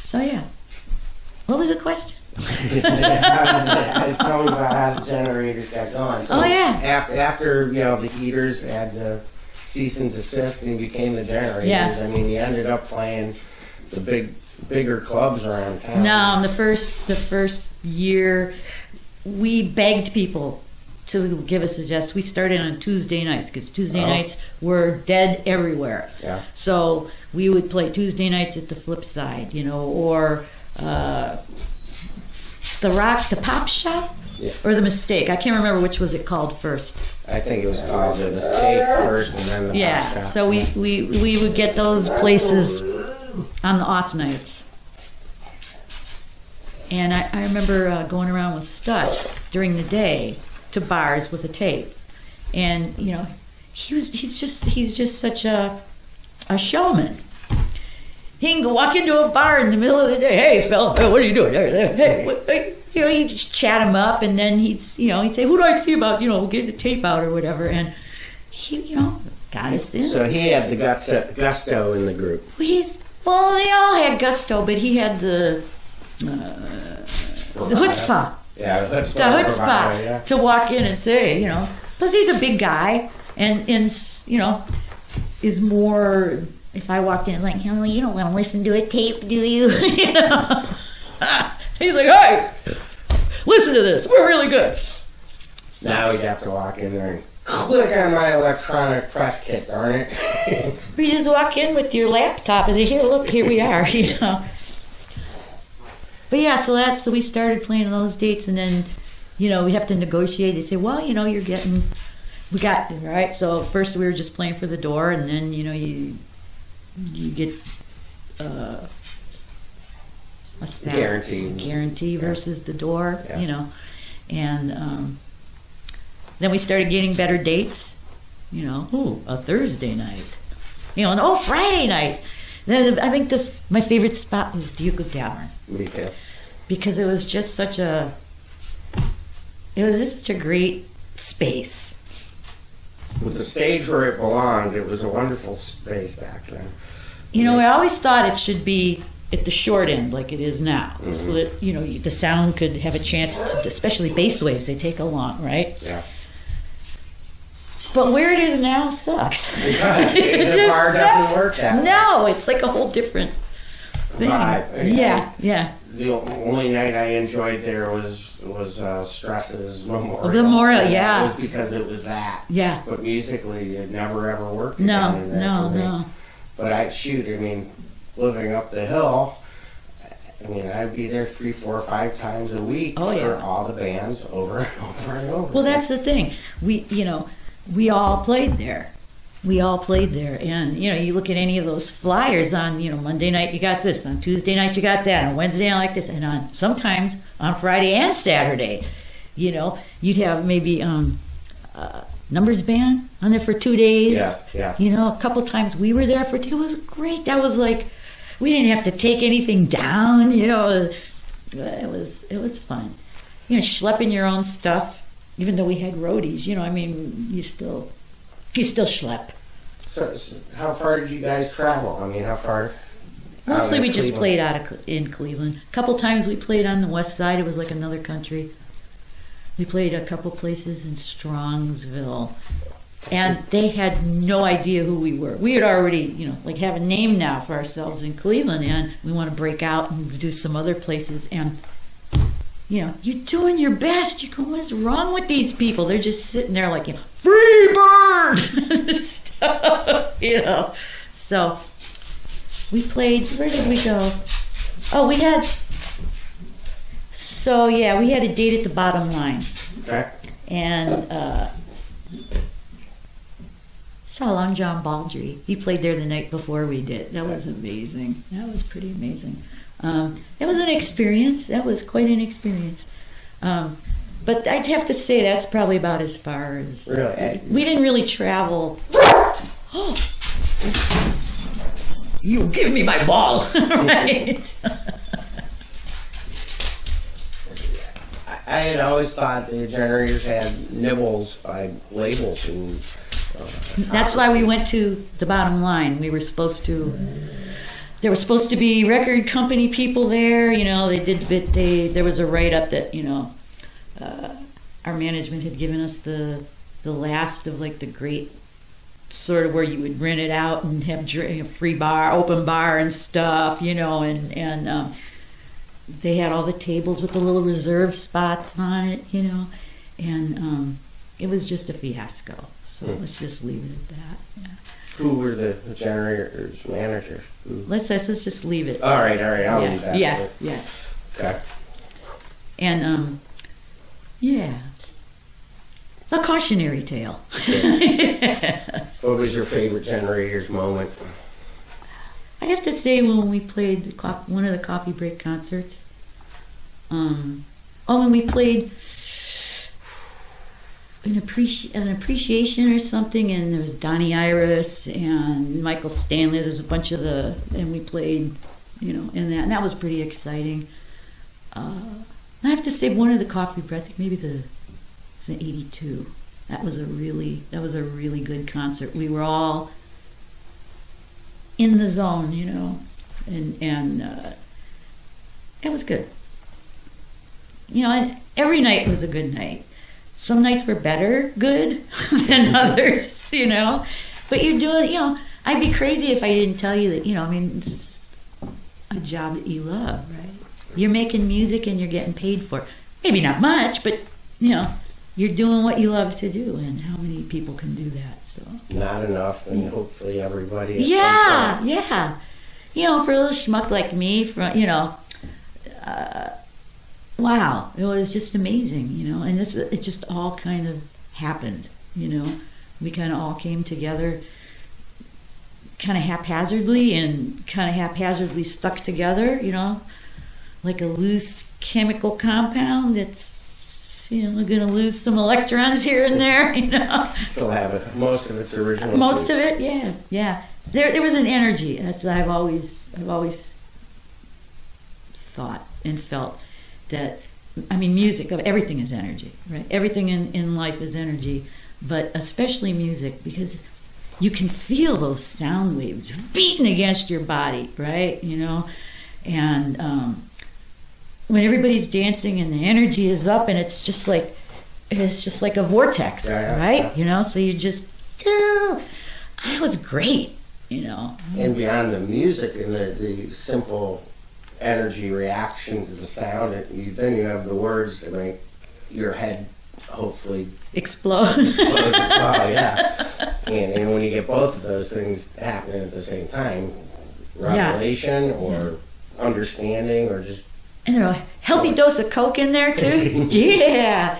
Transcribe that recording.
So yeah. What was the question? Tell me about how the generators got going. So oh yeah. After the heaters had to cease and desist and became the generators. Yeah. I mean, you ended up playing the bigger clubs around town. No, the first year, we begged people to give us suggestions. We started on Tuesday nights because Tuesday nights were dead everywhere. Yeah. So we would play Tuesday nights at the Flip Side, or the Pop Shop, or the Mistake. I can't remember which was it called first. I think it was called the Mistake first, and then the Pop Shop. So we would get those places on the off nights. And I remember going around with Stutz during the day to bars with a tape, and he's just such a showman. He can go walk into a bar in the middle of the day. Hey, fella, what are you doing? Hey, you just chat him up, and then he'd say, "Who do I see about get the tape out or whatever?" And he got us in. So he had the gusto in the group. They all had gusto, but he had the chutzpah. Yeah, the chutzpah to walk in and say, plus he's a big guy, and is more. If I walked in like, you don't want to listen to a tape, do you? He's like, hey, listen to this. We're really good. So, now we'd have to walk in there and click on my electronic press kit, darn it. You just walk in with your laptop and say, here we are, But yeah, so we started playing those dates, and then, we have to negotiate. They say, well, we got, right? So first we were just playing for the door, and then, you get what's that? Guarantee versus the door, and then we started getting better dates, a Thursday night, and Friday night. Then I think my favorite spot was Duke Tavern. Me too. Because it was just such a great space. With the stage where it belonged, it was a wonderful space back then. I always thought it should be at the short end like it is now, so that the sound could have a chance to, especially bass waves, they take a long, right? Yeah. But where it is now sucks. Yeah, the bar doesn't work that way. No, it's like a whole different thing. Vibe. Yeah. The only night I enjoyed there was Stress's Memorial. Memorial, yeah. It was because it was that. Yeah. But musically, it never ever worked. No. But living up the hill, I'd be there 3, 4, 5 times a week for all the bands over and over and over. Well, that's the thing. We all played there. And, you look at any of those flyers on, Monday night you got this, on Tuesday night you got that, on Wednesday night like this, and sometimes on Friday and Saturday, you'd have maybe Numbers Band on there for 2 days. Yeah. A couple times we were there it was great. That was like, we didn't have to take anything down, it was fun. Schlepping your own stuff, even though we had roadies, you still schlep. So how far did you guys travel? How far? Mostly we just played in Cleveland. A couple times we played on the west side. It was like another country. We played a couple places in Strongsville. And they had no idea who we were. We had already, have a name now for ourselves in Cleveland, and we want to break out and do some other places. And, you're doing your best. You go, what's wrong with these people? They're just sitting there like, free bird! Stuff, So we played, where did we go? Oh, we had a date at the Bottom Line. Okay. And saw Long John Baldry. He played there the night before we did. That was amazing. That was pretty amazing. That was an experience. That was quite an experience. But I'd have to say that's probably about as far as... Really? We didn't really travel. You give me my ball! Right? I had always thought the generators had nibbles by labels and... That's why we went to the Bottom Line. We were supposed to there were supposed to be record company people there. There was a write-up that, our management had given us the last of like the great sort of where you would rent it out and have a free bar, open bar and stuff, and they had all the tables with the little reserve spots on it, and it was just a fiasco. So let's just leave it at that. Yeah. Who were the generators managers? Let's just leave it. All right. I'll leave that. Yeah. Okay. And it's a cautionary tale. What was your favorite generators moment? I have to say when we played one of the coffee break concerts. When we played an appreciation or something, and there was Donnie Iris and Michael Stanley. There's a bunch of and we played, in that, and that was pretty exciting. I have to say one of the coffee break, I think maybe it was in '82. That was a really good concert. We were all in the zone, and it was good. Every night was a good night. Some nights were good than others, But you're doing, I'd be crazy if I didn't tell you that, it's a job that you love, right? You're making music and you're getting paid for it. Maybe not much, but, you're doing what you love to do, and how many people can do that? So not enough, and hopefully everybody. Yeah. For a little schmuck like me, wow, it was just amazing, and it just all kind of happened, We kind of all came together kind of haphazardly and kind of haphazardly stuck together, like a loose chemical compound that's, going to lose some electrons here and there, Still have it. Most of it's original. Most of it, yeah. There was an energy. That's I've always thought and felt that, music, everything is energy, right? Everything in life is energy, but especially music, because you can feel those sound waves beating against your body, right? And when everybody's dancing and the energy is up, and it's just like a vortex, right? So you just, it was great, And beyond the music and the simple energy reaction to the sound, then you have the words to make your head hopefully explode. Yeah. And when you get both of those things happening at the same time, revelation or understanding or just healthy dose of Coke in there too. Yeah.